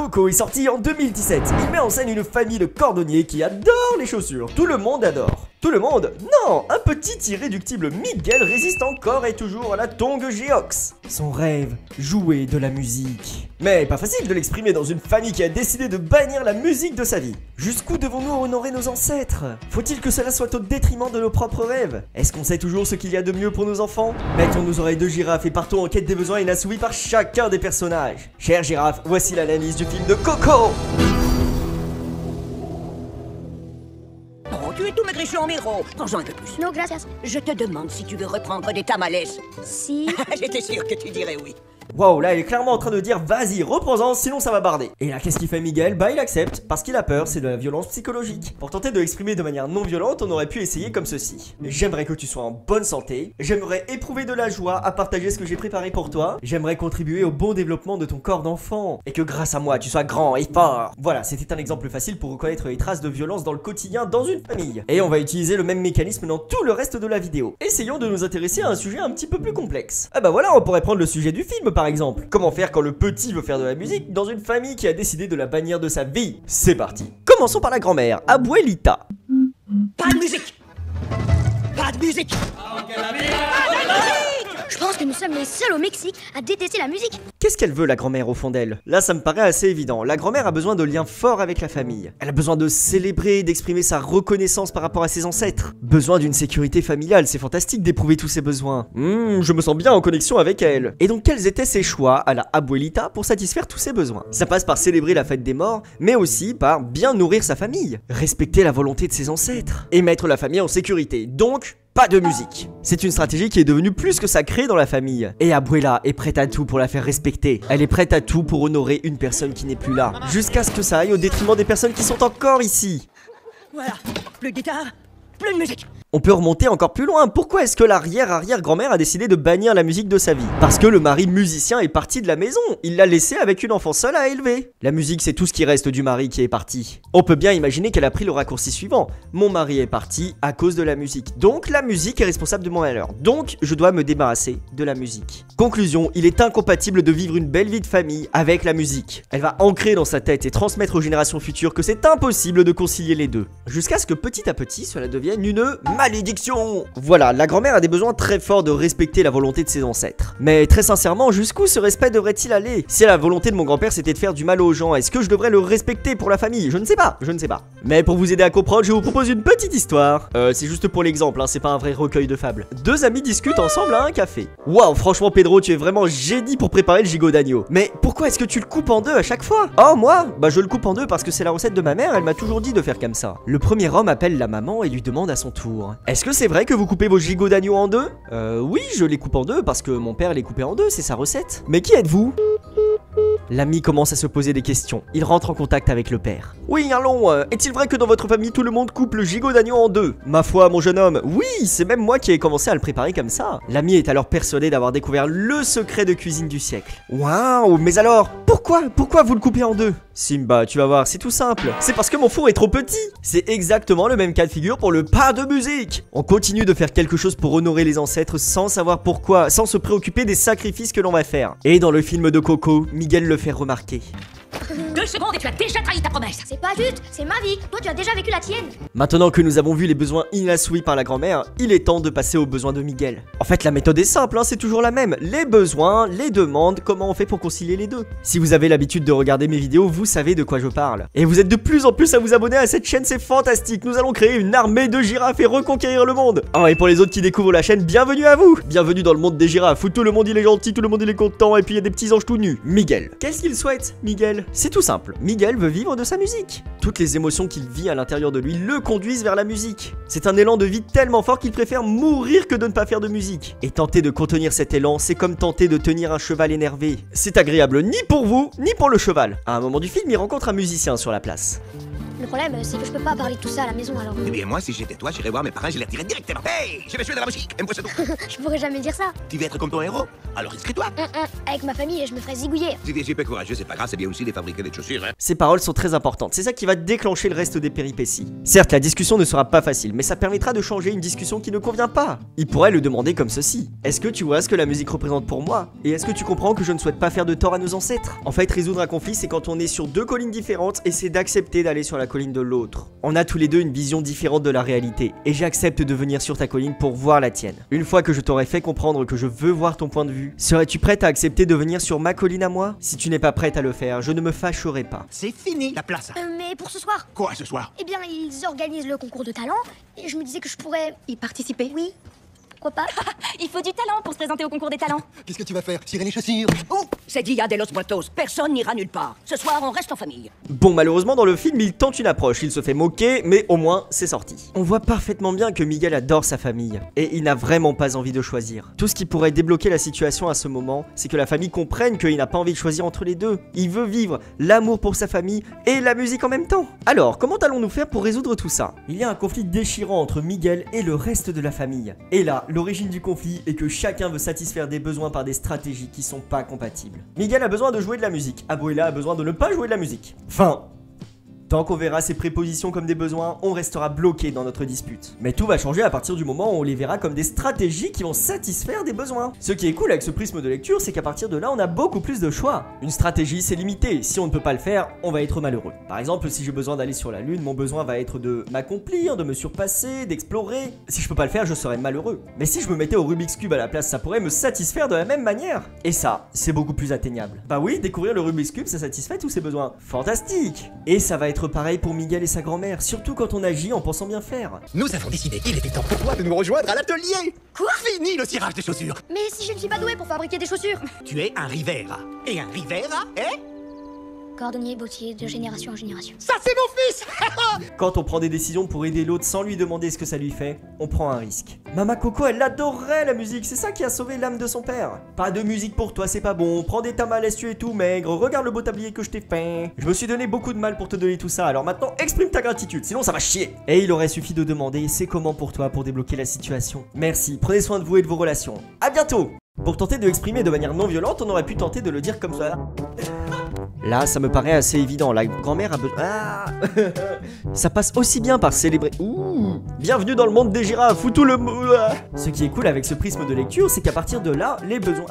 Coco est sorti en 2017. Il met en scène une famille de cordonniers qui adorent les chaussures. Tout le monde adore. Tout le monde? Non! Un petit irréductible Miguel résiste encore et toujours à la tongue Geox. Son rêve, jouer de la musique. Mais pas facile de l'exprimer dans une famille qui a décidé de bannir la musique de sa vie. Jusqu'où devons-nous honorer nos ancêtres? Faut-il que cela soit au détriment de nos propres rêves? Est-ce qu'on sait toujours ce qu'il y a de mieux pour nos enfants? Mettons nos oreilles de girafe et partons en quête des besoins inassouvis par chacun des personnages. Chère girafe, voici l'analyse du film de Coco. Tu es tout maigrichon, Miro. Prends-en un peu plus. Non, gracias. Je te demande si tu veux reprendre des tamales. Si. J'étais sûr que tu dirais oui. Waouh, là, elle est clairement en train de dire vas-y, reprends-en, sinon ça va barder. Et là, qu'est-ce qu'il fait Miguel? Bah, il accepte, parce qu'il a peur, c'est de la violence psychologique. Pour tenter de l'exprimer de manière non violente, on aurait pu essayer comme ceci. J'aimerais que tu sois en bonne santé, j'aimerais éprouver de la joie à partager ce que j'ai préparé pour toi, j'aimerais contribuer au bon développement de ton corps d'enfant, et que grâce à moi, tu sois grand et fort. Voilà, c'était un exemple facile pour reconnaître les traces de violence dans le quotidien dans une famille. Et on va utiliser le même mécanisme dans tout le reste de la vidéo. Essayons de nous intéresser à un sujet un petit peu plus complexe. Ah bah voilà, on pourrait prendre le sujet du film par exemple. Comment faire quand le petit veut faire de la musique dans une famille qui a décidé de la bannir de sa vie? C'est parti. Commençons par la grand-mère, Abuelita. Pas de musique. Pas de musique. Je pense que nous sommes les seuls au Mexique à détester la musique. Qu'est-ce qu'elle veut la grand-mère au fond d'elle? Là ça me paraît assez évident, la grand-mère a besoin de liens forts avec la famille. Elle a besoin de célébrer, d'exprimer sa reconnaissance par rapport à ses ancêtres. Besoin d'une sécurité familiale, c'est fantastique d'éprouver tous ses besoins. Je me sens bien en connexion avec elle. Et donc quels étaient ses choix à la Abuelita pour satisfaire tous ses besoins? Ça passe par célébrer la fête des morts, mais aussi par bien nourrir sa famille, respecter la volonté de ses ancêtres, et mettre la famille en sécurité. Donc, pas de musique. C'est une stratégie qui est devenue plus que sacrée dans la famille. Et Abuela est prête à tout pour la faire respecter. Elle est prête à tout pour honorer une personne qui n'est plus là. Jusqu'à ce que ça aille au détriment des personnes qui sont encore ici. Voilà. Plus de guitare, plus de musique. On peut remonter encore plus loin. Pourquoi est-ce que l'arrière-arrière-grand-mère a décidé de bannir la musique de sa vie? Parce que le mari musicien est parti de la maison. Il l'a laissé avec une enfant seule à élever. La musique, c'est tout ce qui reste du mari qui est parti. On peut bien imaginer qu'elle a pris le raccourci suivant. Mon mari est parti à cause de la musique. Donc la musique est responsable de mon malheur. Donc je dois me débarrasser de la musique. Conclusion, il est incompatible de vivre une belle vie de famille avec la musique. Elle va ancrer dans sa tête et transmettre aux générations futures que c'est impossible de concilier les deux. Jusqu'à ce que petit à petit, cela devienne une malédiction. Voilà, la grand-mère a des besoins très forts de respecter la volonté de ses ancêtres. Mais très sincèrement, jusqu'où ce respect devrait-il aller? Si la volonté de mon grand-père c'était de faire du mal aux gens, est-ce que je devrais le respecter pour la famille? Je ne sais pas, je ne sais pas. Mais pour vous aider à comprendre, je vous propose une petite histoire. C'est juste pour l'exemple, hein, c'est pas un vrai recueil de fables. Deux amis discutent ensemble à un café. Waouh, franchement Pedro, tu es vraiment génie pour préparer le gigot d'agneau. Mais pourquoi est-ce que tu le coupes en deux à chaque fois? Oh moi? Bah je le coupe en deux parce que c'est la recette de ma mère, elle m'a toujours dit de faire comme ça. Le premier homme appelle la maman et lui demande à son tour: est-ce que c'est vrai que vous coupez vos gigots d'agneau en deux? Oui, je les coupe en deux parce que mon père les coupait en deux, c'est sa recette. Mais qui êtes-vous? L'ami commence à se poser des questions. Il rentre en contact avec le père. Oui, allons, est-il vrai que dans votre famille tout le monde coupe le gigot d'agneau en deux? Ma foi, mon jeune homme, oui, c'est même moi qui ai commencé à le préparer comme ça. L'ami est alors persuadé d'avoir découvert le secret de cuisine du siècle. Waouh, mais alors, pourquoi vous le coupez en deux? Simba, tu vas voir, c'est tout simple. C'est parce que mon four est trop petit. C'est exactement le même cas de figure pour le pas de musique. On continue de faire quelque chose pour honorer les ancêtres sans savoir pourquoi, sans se préoccuper des sacrifices que l'on va faire. Et dans le film de Coco, Miguel le fait remarquer. 2 secondes et tu as déjà trahi ta promesse. C'est pas juste, c'est ma vie. Toi, tu as déjà vécu la tienne. Maintenant que nous avons vu les besoins inassouvis par la grand-mère, il est temps de passer aux besoins de Miguel. En fait, la méthode est simple, hein, c'est toujours la même. Les besoins, les demandes, comment on fait pour concilier les deux? Si vous avez l'habitude de regarder mes vidéos, vous savez de quoi je parle. Et vous êtes de plus en plus à vous abonner à cette chaîne, c'est fantastique. Nous allons créer une armée de girafes et reconquérir le monde. Oh, et pour les autres qui découvrent la chaîne, bienvenue à vous. Bienvenue dans le monde des girafes où tout le monde il est gentil, tout le monde il est content et puis il y a des petits anges tout nus. Miguel. Qu'est-ce qu'il souhaite, Miguel? C'est tout simple. Miguel veut vivre de sa musique. Toutes les émotions qu'il vit à l'intérieur de lui le conduisent vers la musique. C'est un élan de vie tellement fort qu'il préfère mourir que de ne pas faire de musique. Et tenter de contenir cet élan, c'est comme tenter de tenir un cheval énervé. C'est agréable ni pour vous, ni pour le cheval. À un moment du film, il rencontre un musicien sur la place. Le problème, c'est que je peux pas parler de tout ça à la maison alors. Eh bien, moi, si j'étais toi, j'irais voir mes parents, je les retirais directement. Hey, je vais jouer de la musique, aime-moi ça tout. Je pourrais jamais dire ça. Tu veux être comme ton héros? Alors inscris-toi. Avec ma famille, je me ferais zigouiller. Si t'es super courageux, c'est pas grave, c'est bien aussi de fabriquer des chaussures, hein. Ces paroles sont très importantes, c'est ça qui va déclencher le reste des péripéties. Certes, la discussion ne sera pas facile, mais ça permettra de changer une discussion qui ne convient pas. Il pourrait le demander comme ceci. Est-ce que tu vois ce que la musique représente pour moi? Et est-ce que tu comprends que je ne souhaite pas faire de tort à nos ancêtres? En fait, résoudre un conflit, c'est quand on est sur deux collines différentes et c'est d'accepter d'aller sur la colline de l'autre. On a tous les deux une vision différente de la réalité, et j'accepte de venir sur ta colline pour voir la tienne. Une fois que je t'aurai fait comprendre que je veux voir ton point de vue, serais-tu prête à accepter de venir sur ma colline à moi? Si tu n'es pas prête à le faire, je ne me fâcherai pas. C'est fini, la place. Mais pour ce soir, Quoi, ce soir? eh bien, ils organisent le concours de talent et je me disais que je pourrais. Y participer? Oui, pourquoi pas? Il faut du talent pour se présenter au concours des talents. Qu'est-ce que tu vas faire? Tirer les chaussures? Oh, c'est Dia de los Muertos. Personne n'ira nulle part. Ce soir, on reste en famille. Bon, malheureusement dans le film il tente une approche, il se fait moquer, mais au moins c'est sorti. On voit parfaitement bien que Miguel adore sa famille, et il n'a vraiment pas envie de choisir. Tout ce qui pourrait débloquer la situation à ce moment, c'est que la famille comprenne qu'il n'a pas envie de choisir entre les deux. Il veut vivre l'amour pour sa famille et la musique en même temps. Alors, comment allons-nous faire pour résoudre tout ça? Il y a un conflit déchirant entre Miguel et le reste de la famille. Et là, l'origine du conflit est que chacun veut satisfaire des besoins par des stratégies qui sont pas compatibles. Miguel a besoin de jouer de la musique, Abuela a besoin de ne pas jouer de la musique. Enfin, tant qu'on verra ces prépositions comme des besoins, on restera bloqué dans notre dispute. Mais tout va changer à partir du moment où on les verra comme des stratégies qui vont satisfaire des besoins. Ce qui est cool avec ce prisme de lecture, c'est qu'à partir de là, on a beaucoup plus de choix. Une stratégie, c'est limité. Si on ne peut pas le faire, on va être malheureux. Par exemple, si j'ai besoin d'aller sur la Lune, mon besoin va être de m'accomplir, de me surpasser, d'explorer. Si je peux pas le faire, je serai malheureux. Mais si je me mettais au Rubik's Cube à la place, ça pourrait me satisfaire de la même manière. Et ça, c'est beaucoup plus atteignable. Bah oui, découvrir le Rubik's Cube, ça satisfait tous ces besoins. Fantastique! Et ça va être pareil pour Miguel et sa grand-mère, surtout quand on agit en pensant bien faire. Nous avons décidé qu'il était temps pour toi de nous rejoindre à l'atelier. Quoi? Fini le tirage des chaussures. Mais si je ne suis pas douée pour fabriquer des chaussures. Tu es un Rivera. Et un Rivera, hein? Cordonnier, bottier, de génération en génération. Ça, c'est mon fils. Quand on prend des décisions pour aider l'autre sans lui demander ce que ça lui fait, on prend un risque. Mama Coco, elle adorait la musique, c'est ça qui a sauvé l'âme de son père. Pas de musique pour toi, c'est pas bon, prends des tamales, tu es tout maigre, regarde le beau tablier que je t'ai fait. Je me suis donné beaucoup de mal pour te donner tout ça, alors maintenant exprime ta gratitude, sinon ça va chier. Et il aurait suffi de demander c'est comment pour toi pour débloquer la situation. Merci, prenez soin de vous et de vos relations. À bientôt. Pour tenter de exprimer de manière non violente, on aurait pu tenter de le dire comme ça. Là, ça me paraît assez évident. La grand-mère a besoin... Ah ça passe aussi bien par célébrer... Ouh. Bienvenue dans le monde des girafes, ou tout le... Ce qui est cool avec ce prisme de lecture, c'est qu'à partir de là, les besoins...